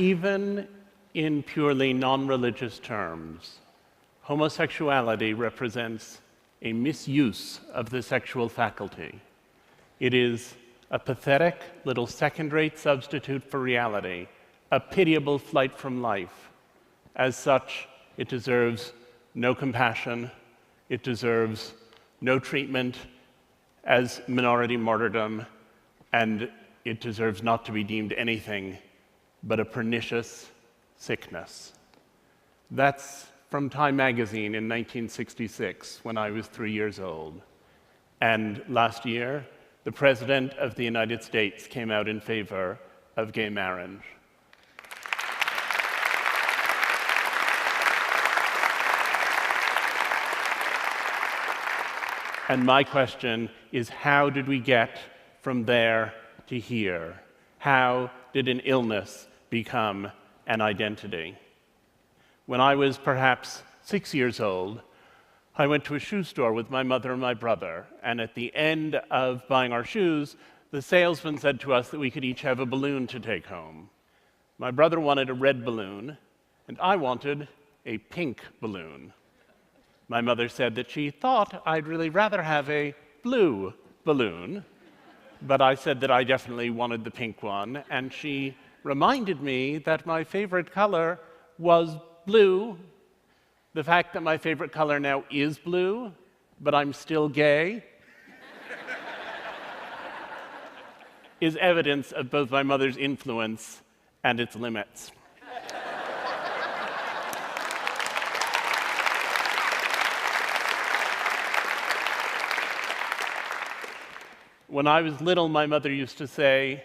Even in purely non-religious terms, homosexuality represents a misuse of the sexual faculty. It is a pathetic little second-rate substitute for reality, a pitiable flight from life. As such, it deserves no compassion, it deserves no treatment as minority martyrdom, and it deserves not to be deemed anything but a pernicious sickness. That's from Time magazine in 1966, when I was 3 years old. And last year, the President of the United States came out in favor of gay marriage. And my question is, how did we get from there to here? How did an illness become an identity? When I was perhaps 6 years old, I went to a shoe store with my mother and my brother, and at the end of buying our shoes, the salesman said to us that we could each have a balloon to take home. My brother wanted a red balloon, and I wanted a pink balloon. My mother said that she thought I'd really rather have a blue balloon, but I said that I definitely wanted the pink one, and she reminded me that my favorite color was blue. The fact that my favorite color now is blue, but I'm still gay, is evidence of both my mother's influence and its limits. When I was little, my mother used to say,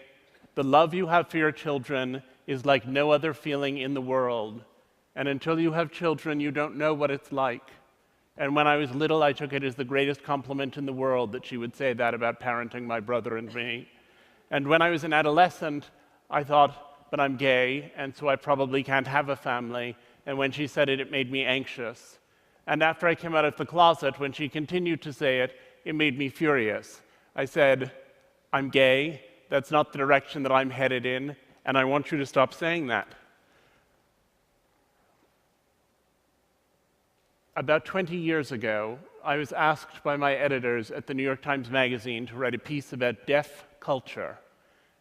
"The love you have for your children is like no other feeling in the world. And until you have children, you don't know what it's like." And when I was little, I took it as the greatest compliment in the world that she would say that about parenting my brother and me. And when I was an adolescent, I thought, but I'm gay, and so I probably can't have a family. And when she said it, it made me anxious. And after I came out of the closet, when she continued to say it, it made me furious. I said, "I'm gay, that's not the direction that I'm headed in, and I want you to stop saying that." About 20 years ago, I was asked by my editors at the New York Times Magazine to write a piece about deaf culture.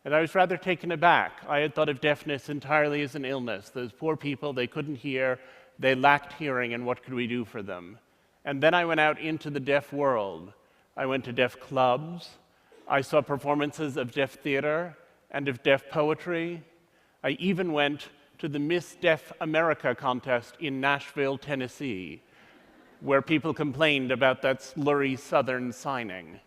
And I was rather taken aback. I had thought of deafness entirely as an illness. Those poor people, they couldn't hear, they lacked hearing, and what could we do for them? And then I went out into the deaf world. I went to deaf clubs. I saw performances of deaf theater and of deaf poetry. I even went to the Miss Deaf America contest in Nashville, Tennessee, where people complained about that slurry Southern signing.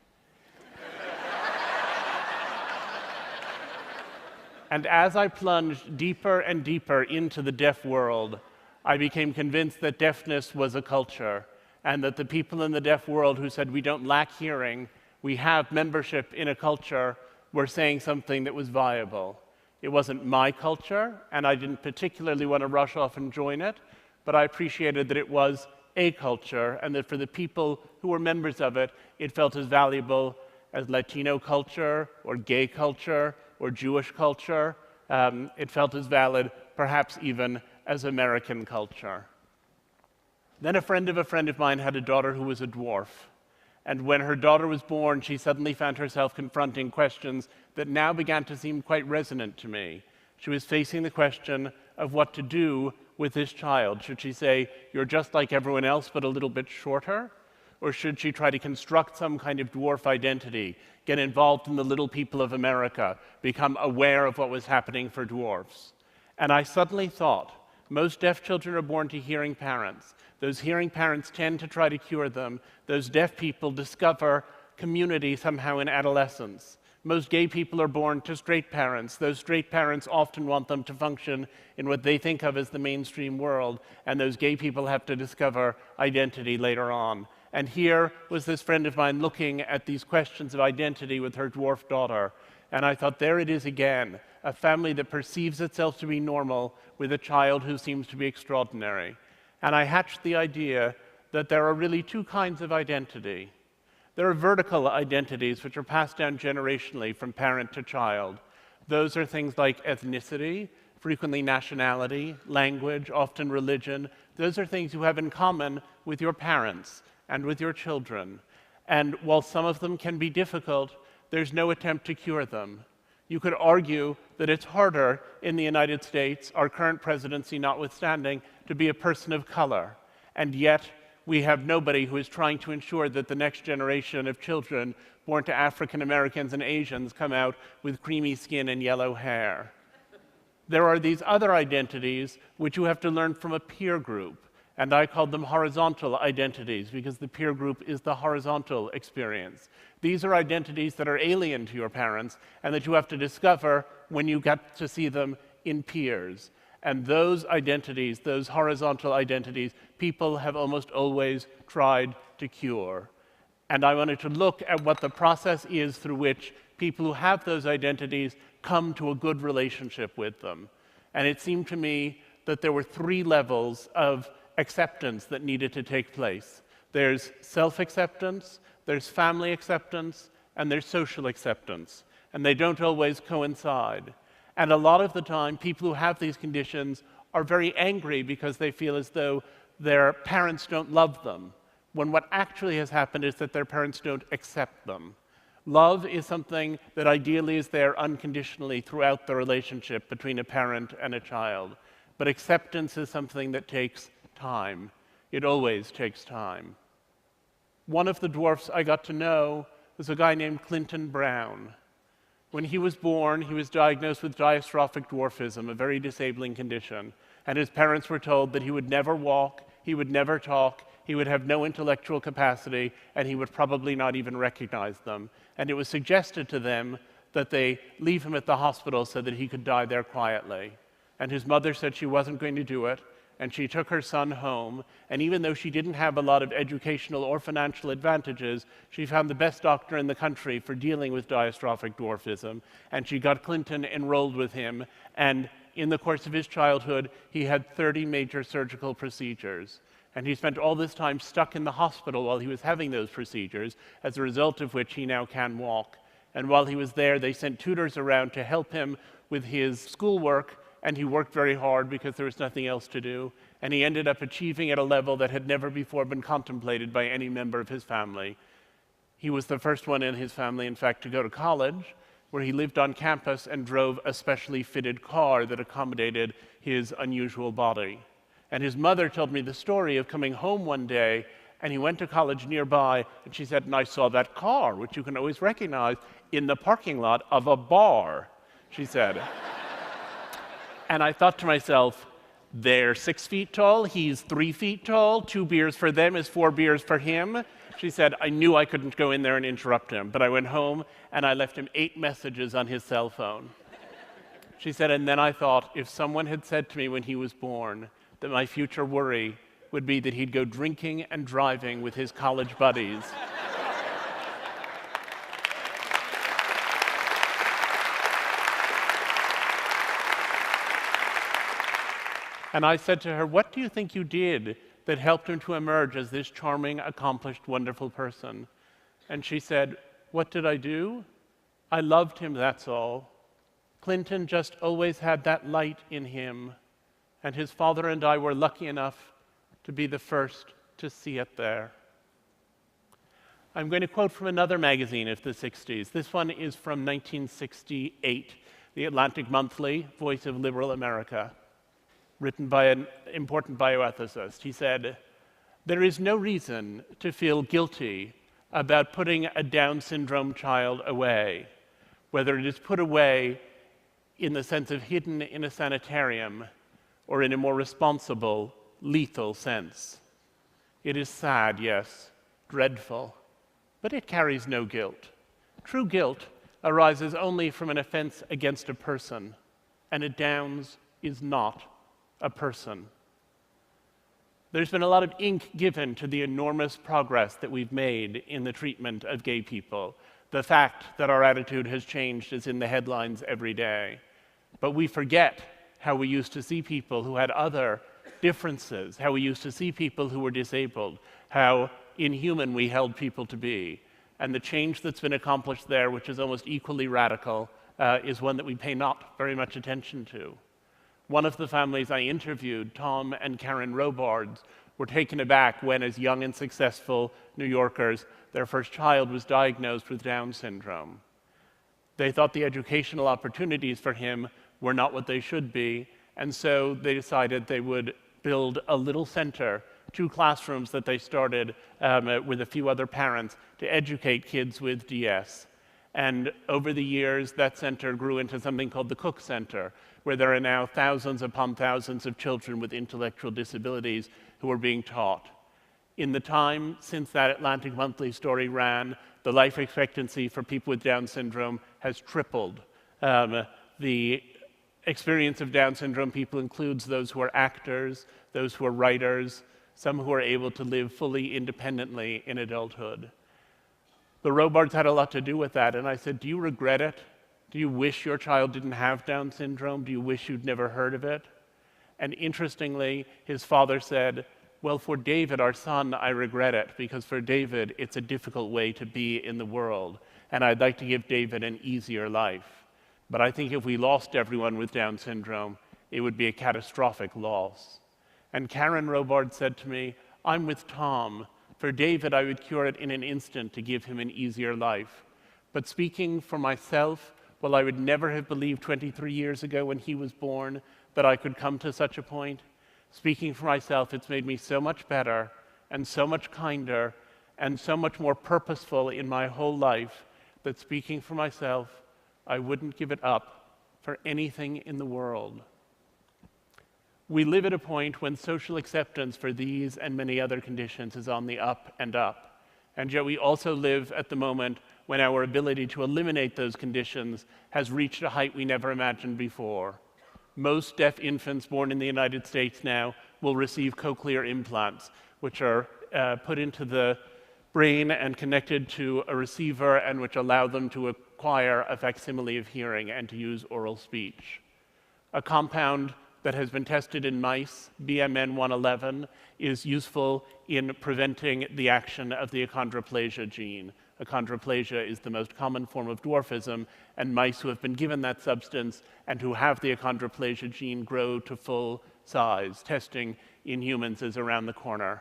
And as I plunged deeper and deeper into the deaf world, I became convinced that deafness was a culture, and that the people in the deaf world who said we don't lack hearing, we have membership in a culture, were saying something that was viable. It wasn't my culture, and I didn't particularly want to rush off and join it, but I appreciated that it was a culture, and that for the people who were members of it, it felt as valuable as Latino culture, or gay culture, or Jewish culture. It felt as valid, perhaps even, as American culture. Then a friend of mine had a daughter who was a dwarf. And when her daughter was born, she suddenly found herself confronting questions that now began to seem quite resonant to me. She was facing the question of what to do with this child. Should she say, "You're just like everyone else, but a little bit shorter"? Or should she try to construct some kind of dwarf identity, get involved in the little people of America, become aware of what was happening for dwarfs? And I suddenly thought, most deaf children are born to hearing parents. Those hearing parents tend to try to cure them. Those deaf people discover community somehow in adolescence. Most gay people are born to straight parents. Those straight parents often want them to function in what they think of as the mainstream world, and those gay people have to discover identity later on. And here was this friend of mine looking at these questions of identity with her dwarf daughter, and I thought, there it is again, a family that perceives itself to be normal with a child who seems to be extraordinary. And I hatched the idea that there are really two kinds of identity. There are vertical identities which are passed down generationally from parent to child. Those are things like ethnicity, frequently nationality, language, often religion. Those are things you have in common with your parents and with your children. And while some of them can be difficult, there's no attempt to cure them. You could argue that it's harder in the United States, our current presidency notwithstanding, to be a person of color. And yet, we have nobody who is trying to ensure that the next generation of children born to African Americans and Asians come out with creamy skin and yellow hair. There are these other identities which you have to learn from a peer group, and I called them horizontal identities because the peer group is the horizontal experience. These are identities that are alien to your parents and that you have to discover when you get to see them in peers. And those identities, those horizontal identities, people have almost always tried to cure. And I wanted to look at what the process is through which people who have those identities come to a good relationship with them. And it seemed to me that there were 3 levels of acceptance that needed to take place. There's self-acceptance, there's family acceptance, and there's social acceptance. And they don't always coincide. And a lot of the time, people who have these conditions are very angry because they feel as though their parents don't love them, when what actually has happened is that their parents don't accept them. Love is something that ideally is there unconditionally throughout the relationship between a parent and a child. But acceptance is something that takes time. It always takes time. One of the dwarfs I got to know was a guy named Clinton Brown. When he was born, he was diagnosed with diastrophic dwarfism, a very disabling condition, and his parents were told that he would never walk, he would never talk, he would have no intellectual capacity, and he would probably not even recognize them. And it was suggested to them that they leave him at the hospital so that he could die there quietly. And his mother said she wasn't going to do it, and she took her son home, and even though she didn't have a lot of educational or financial advantages, she found the best doctor in the country for dealing with diastrophic dwarfism, and she got Clinton enrolled with him, and in the course of his childhood, he had 30 major surgical procedures. And he spent all this time stuck in the hospital while he was having those procedures, as a result of which he now can walk. And while he was there, they sent tutors around to help him with his schoolwork, and he worked very hard because there was nothing else to do. And he ended up achieving at a level that had never before been contemplated by any member of his family. He was the first one in his family, in fact, to go to college, where he lived on campus and drove a specially fitted car that accommodated his unusual body. And his mother told me the story of coming home one day, and he went to college nearby, and she said, and I saw that car, which you can always recognize, in the parking lot of a bar, she said. And I thought to myself, they're 6 feet tall, he's 3 feet tall, 2 beers for them is 4 beers for him. She said, I knew I couldn't go in there and interrupt him, but I went home and I left him 8 messages on his cell phone. She said, and then I thought, if someone had said to me when he was born that my future worry would be that he'd go drinking and driving with his college buddies, and I said to her, what do you think you did that helped him to emerge as this charming, accomplished, wonderful person? And she said, what did I do? I loved him, that's all. Clinton just always had that light in him, and his father and I were lucky enough to be the first to see it there. I'm going to quote from another magazine of the 60s. This one is from 1968, the Atlantic Monthly, Voice of Liberal America, written by an important bioethicist. He said, there is no reason to feel guilty about putting a Down syndrome child away, whether it is put away in the sense of hidden in a sanitarium or in a more responsible, lethal sense. It is sad, yes, dreadful, but it carries no guilt. True guilt arises only from an offense against a person, and a Downs is not a person. There's been a lot of ink given to the enormous progress that we've made in the treatment of gay people. The fact that our attitude has changed is in the headlines every day. But we forget how we used to see people who had other differences, how we used to see people who were disabled, how inhuman we held people to be. And the change that's been accomplished there, which is almost equally radical, is one that we pay not very much attention to. One of the families I interviewed, Tom and Karen Robards, were taken aback when, as young and successful New Yorkers, their first child was diagnosed with Down syndrome. They thought the educational opportunities for him were not what they should be, and so they decided they would build a little center, 2 classrooms that they started with a few other parents to educate kids with DS. And over the years, that center grew into something called the Cook Center, where there are now thousands upon thousands of children with intellectual disabilities who are being taught. In the time since that Atlantic Monthly story ran, the life expectancy for people with Down syndrome has tripled. The experience of Down syndrome people includes those who are actors, those who are writers, some who are able to live fully independently in adulthood. The Robards had a lot to do with that, and I said, do you regret it? Do you wish your child didn't have Down syndrome? Do you wish you'd never heard of it? And interestingly, his father said, well, for David, our son, I regret it, because for David, it's a difficult way to be in the world, and I'd like to give David an easier life. But I think if we lost everyone with Down syndrome, it would be a catastrophic loss. And Karen Robard said to me, I'm with Tom. For David, I would cure it in an instant to give him an easier life. But speaking for myself, well, I would never have believed 23 years ago when he was born that I could come to such a point. Speaking for myself, it's made me so much better and so much kinder and so much more purposeful in my whole life that speaking for myself, I wouldn't give it up for anything in the world. We live at a point when social acceptance for these and many other conditions is on the up and up. And yet we also live at the moment when our ability to eliminate those conditions has reached a height we never imagined before. Most deaf infants born in the United States now will receive cochlear implants, which are put into the brain and connected to a receiver and which allow them to acquire a facsimile of hearing and to use oral speech. A compound that has been tested in mice, BMN 111, is useful in preventing the action of the achondroplasia gene. Achondroplasia is the most common form of dwarfism, and mice who have been given that substance and who have the achondroplasia gene grow to full size. Testing in humans is around the corner.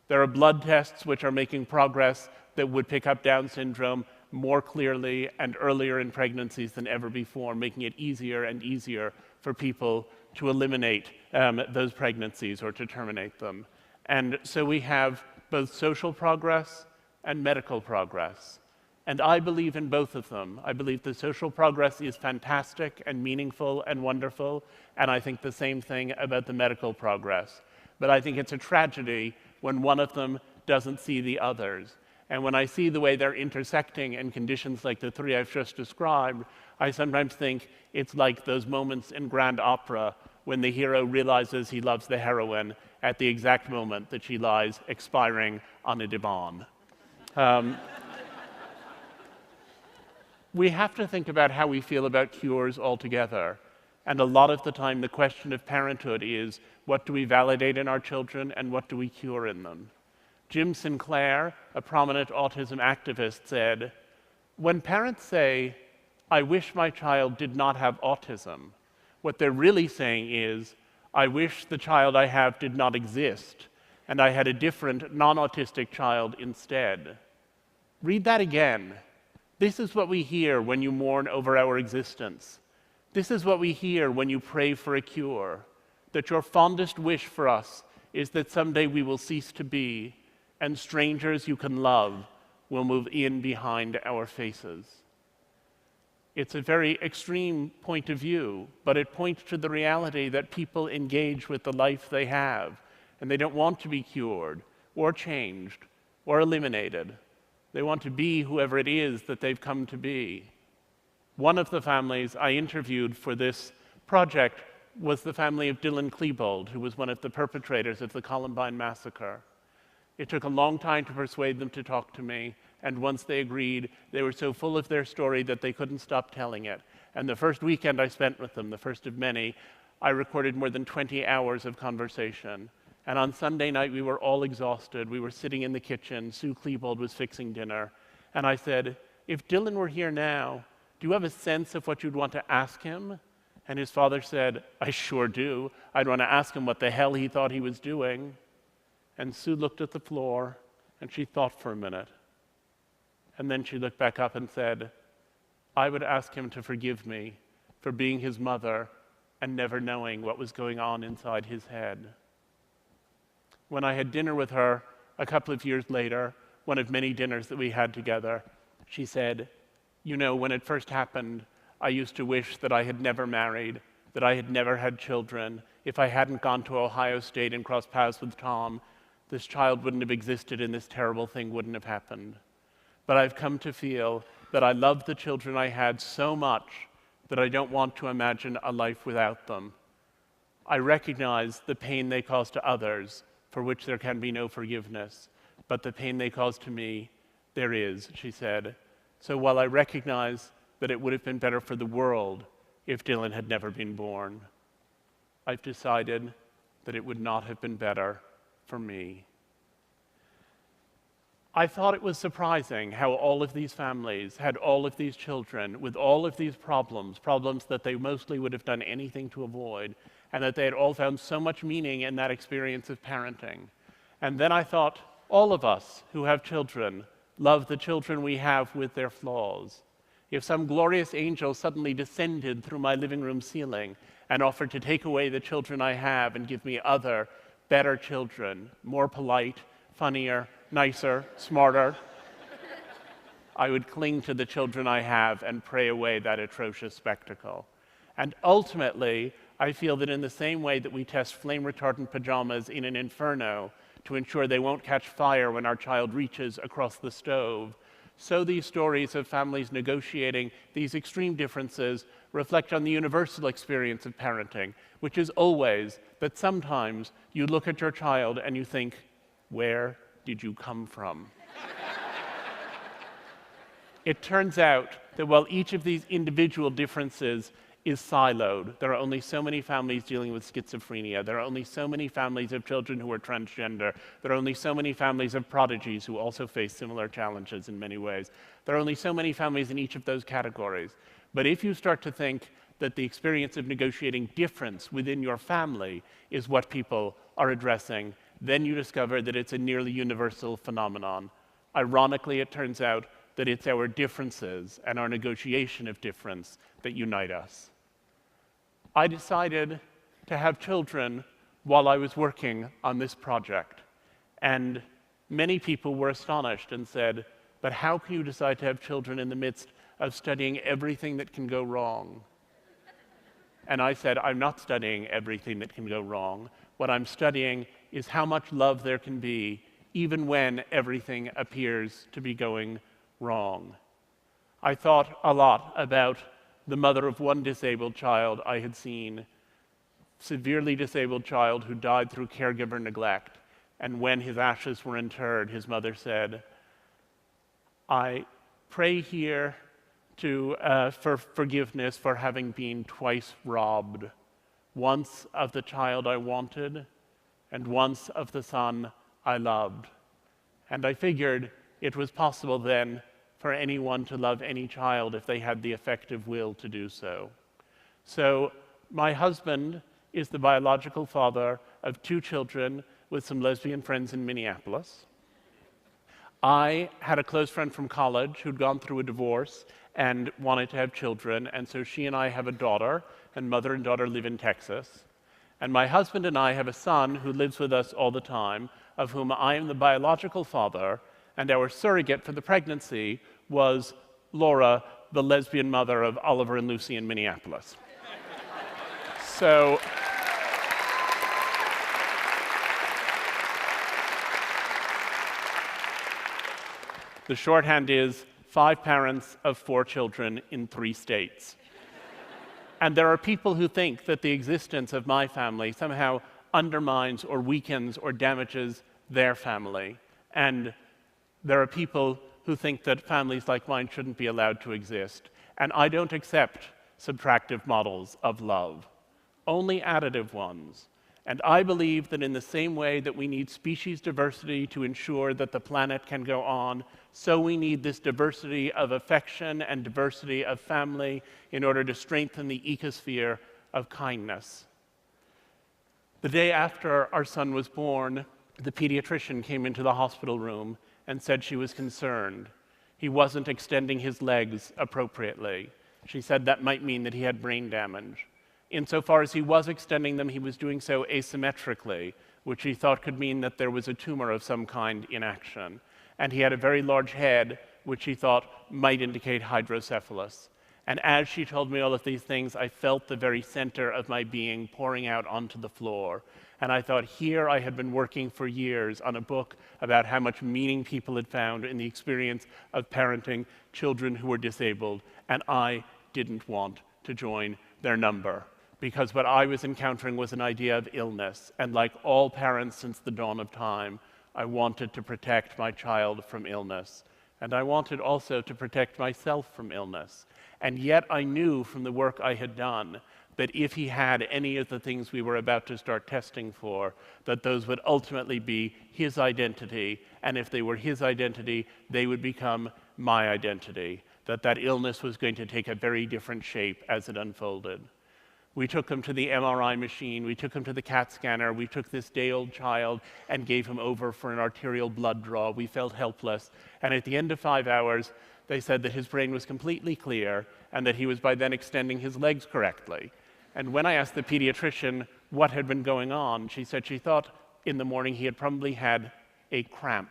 There are blood tests which are making progress that would pick up Down syndrome more clearly and earlier in pregnancies than ever before, making it easier and easier for people to eliminate those pregnancies or to terminate them. And so we have both social progress and medical progress. And I believe in both of them. I believe the social progress is fantastic and meaningful and wonderful, and I think the same thing about the medical progress. But I think it's a tragedy when one of them doesn't see the others. And when I see the way they're intersecting in conditions like the 3 I've just described, I sometimes think it's like those moments in grand opera when the hero realizes he loves the heroine at the exact moment that she lies expiring on a divan. We have to think about how we feel about cures altogether. And a lot of the time, the question of parenthood is, what do we validate in our children and what do we cure in them? Jim Sinclair, a prominent autism activist, said, when parents say, I wish my child did not have autism, what they're really saying is, I wish the child I have did not exist, and I had a different, non-autistic child instead. Read that again. This is what we hear when you mourn over our existence. This is what we hear when you pray for a cure, that your fondest wish for us is that someday we will cease to be, and strangers you can love will move in behind our faces. It's a very extreme point of view, but it points to the reality that people engage with the life they have, and they don't want to be cured, or changed, or eliminated. They want to be whoever it is that they've come to be. One of the families I interviewed for this project was the family of Dylan Klebold, who was one of the perpetrators of the Columbine massacre. It took a long time to persuade them to talk to me, and once they agreed, they were so full of their story that they couldn't stop telling it. And the first weekend I spent with them, the first of many, I recorded more than 20 hours of conversation. And on Sunday night, we were all exhausted. We were sitting in the kitchen. Sue Klebold was fixing dinner. And I said, if Dylan were here now, do you have a sense of what you'd want to ask him? And his father said, I sure do. I'd want to ask him what the hell he thought he was doing. And Sue looked at the floor, and she thought for a minute. And then she looked back up and said, I would ask him to forgive me for being his mother and never knowing what was going on inside his head. When I had dinner with her a couple of years later, one of many dinners that we had together, she said, you know, when it first happened, I used to wish that I had never married, that I had never had children. If I hadn't gone to Ohio State and crossed paths with Tom, this child wouldn't have existed and this terrible thing wouldn't have happened. But I've come to feel that I love the children I had so much that I don't want to imagine a life without them. I recognize the pain they cause to others, for which there can be no forgiveness, but the pain they cause to me, there is, she said. So while I recognize that it would have been better for the world if Dylan had never been born, I've decided that it would not have been better for me. I thought it was surprising how all of these families had all of these children with all of these problems that they mostly would have done anything to avoid, and that they had all found so much meaning in that experience of parenting. And then I thought, all of us who have children love the children we have with their flaws. If some glorious angel suddenly descended through my living room ceiling and offered to take away the children I have and give me other, better children, more polite, funnier, nicer, smarter, I would cling to the children I have and pray away that atrocious spectacle. And ultimately, I feel that in the same way that we test flame-retardant pajamas in an inferno to ensure they won't catch fire when our child reaches across the stove, so these stories of families negotiating these extreme differences reflect on the universal experience of parenting, which is always that sometimes you look at your child and you think, where did you come from? It turns out that while each of these individual differences is siloed, there are only so many families dealing with schizophrenia, there are only so many families of children who are transgender, there are only so many families of prodigies who also face similar challenges in many ways. There are only so many families in each of those categories. But if you start to think that the experience of negotiating difference within your family is what people are addressing, then you discover that it's a nearly universal phenomenon. Ironically, it turns out that it's our differences and our negotiation of difference that unite us. I decided to have children while I was working on this project, and many people were astonished and said, but how can you decide to have children in the midst of studying everything that can go wrong? And I said, I'm not studying everything that can go wrong. What I'm studying is how much love there can be even when everything appears to be going wrong. I thought a lot about the mother of one disabled child I had seen, severely disabled child who died through caregiver neglect. And when his ashes were interred, his mother said, I pray here for forgiveness for having been twice robbed, once of the child I wanted, and once of the son I loved. And I figured it was possible then for anyone to love any child if they had the effective will to do so. So my husband is the biological father of 2 children with some lesbian friends in Minneapolis. I had a close friend from college who'd gone through a divorce and wanted to have children, and so she and I have a daughter, and mother and daughter live in Texas. And my husband and I have a son who lives with us all the time, of whom I am the biological father, and our surrogate for the pregnancy was Laura, the lesbian mother of Oliver and Lucy in Minneapolis. So the shorthand is 5 parents of 4 children in 3 states. And there are people who think that the existence of my family somehow undermines or weakens or damages their family. And there are people who think that families like mine shouldn't be allowed to exist. And I don't accept subtractive models of love, only additive ones. And I believe that in the same way that we need species diversity to ensure that the planet can go on, so we need this diversity of affection and diversity of family in order to strengthen the ecosphere of kindness. The day after our son was born, the pediatrician came into the hospital room and said she was concerned. He wasn't extending his legs appropriately. She said that might mean that he had brain damage. Insofar as he was extending them, he was doing so asymmetrically, which he thought could mean that there was a tumor of some kind in action. And he had a very large head, which he thought might indicate hydrocephalus. And as she told me all of these things, I felt the very center of my being pouring out onto the floor. And I thought, here I had been working for years on a book about how much meaning people had found in the experience of parenting children who were disabled, and I didn't want to join their number. Because what I was encountering was an idea of illness, and like all parents since the dawn of time, I wanted to protect my child from illness. And I wanted also to protect myself from illness. And yet I knew from the work I had done that if he had any of the things we were about to start testing for, that those would ultimately be his identity, and if they were his identity, they would become my identity, that illness was going to take a very different shape as it unfolded. We took him to the MRI machine, we took him to the CAT scanner, we took this day-old child and gave him over for an arterial blood draw. We felt helpless, and at the end of 5 hours, they said that his brain was completely clear and that he was by then extending his legs correctly. And when I asked the pediatrician what had been going on, she said she thought in the morning he had probably had a cramp.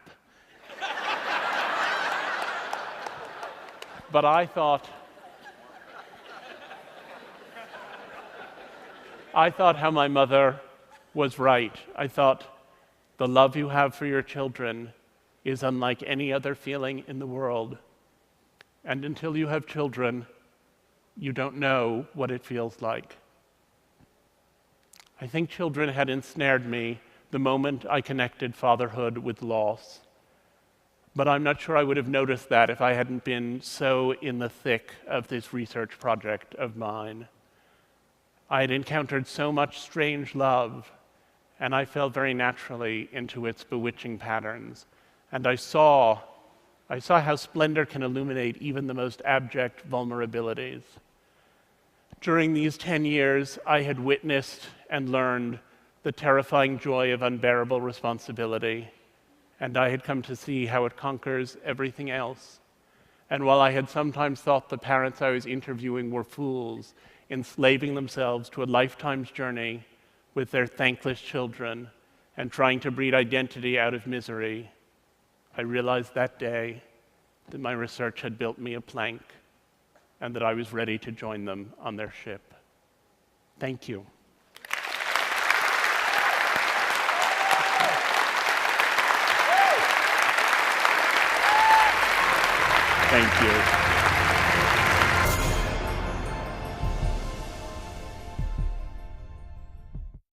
But I thought how my mother was right. I thought the love you have for your children is unlike any other feeling in the world. And until you have children, you don't know what it feels like. I think children had ensnared me the moment I connected fatherhood with loss. But I'm not sure I would have noticed that if I hadn't been so in the thick of this research project of mine. I had encountered so much strange love, and I fell very naturally into its bewitching patterns. And I saw how splendor can illuminate even the most abject vulnerabilities. During these 10 years, I had witnessed and learned the terrifying joy of unbearable responsibility, and I had come to see how it conquers everything else. And while I had sometimes thought the parents I was interviewing were fools, enslaving themselves to a lifetime's journey with their thankless children and trying to breed identity out of misery, I realized that day that my research had built me a plank and that I was ready to join them on their ship. Thank you. Thank you.